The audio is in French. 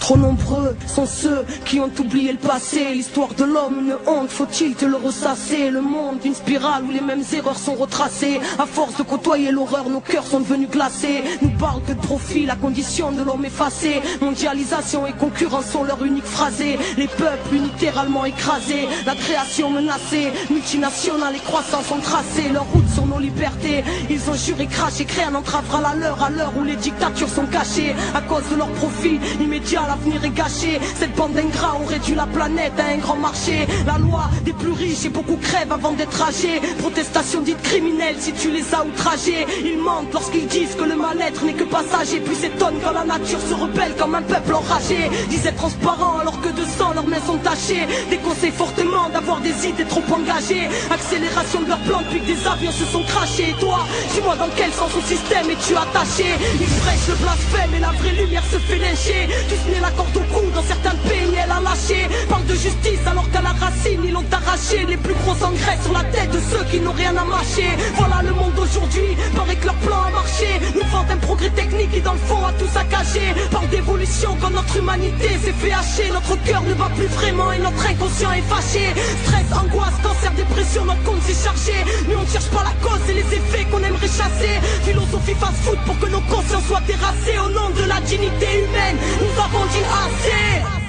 Trop nombreux sont ceux qui ont oublié le passé. L'histoire de l'homme, une honte, faut-il te le ressasser? Le monde d'une spirale où les mêmes erreurs sont retracées. À force de côtoyer l'horreur, nos cœurs sont devenus glacés. Nous parlent que de profit, la condition de l'homme effacée. Mondialisation et concurrence sont leur unique phrasé. Les peuples littéralement écrasés, la création menacée. Multinationales et croissance ont tracé leur route sur nos libertés. Ils ont juré, craché, créé un entravera la leur à l'heure où les dictatures sont cachées. À cause de leur profit immédiat, l'avenir est gâché. Cette bande d'ingrats ont réduit la planète à un grand marché. La loi des plus riches et beaucoup crèvent avant d'être âgés. Protestation dite criminelle si tu les as outragés. Ils mentent lorsqu'ils disent que le mal-être n'est que passager. Puis s'étonnent quand la nature se rebelle comme un peuple enragé. Disaient transparents alors que de sang leurs mains sont tachées. Déconseillent fortement d'avoir des idées trop engagées. Accélération de leurs plans depuis que des avions se sont crachés. Et toi, dis-moi dans quel sens au système es-tu attaché? Ils prêchent le blasphème et la vraie lumière se fait lyncher. Tu tenais la corde au cou, dans certains pays elle a lâché. Parle de justice alors qu'à la racine ils l'ont arraché. Les plus gros engrais sur la tête de ceux qui n'ont rien à mâcher. Voilà le monde d'aujourd'hui, paraît que leur plan a marché. Nous vendent un progrès technique qui dans le fond a tout saccagé. Parle d'évolution quand notre humanité s'est fait hacher. Notre cœur ne bat plus vraiment et notre inconscient est fâché. Stress, angoisse, cancer, dépression, notre compte s'est chargé. Mais on ne cherche pas la cause et les effets qu'on aimerait chasser. Philosophie fast-food pour que nos consciences soient terrassées. Au nom de la dignité humaine, nous avons dit assez.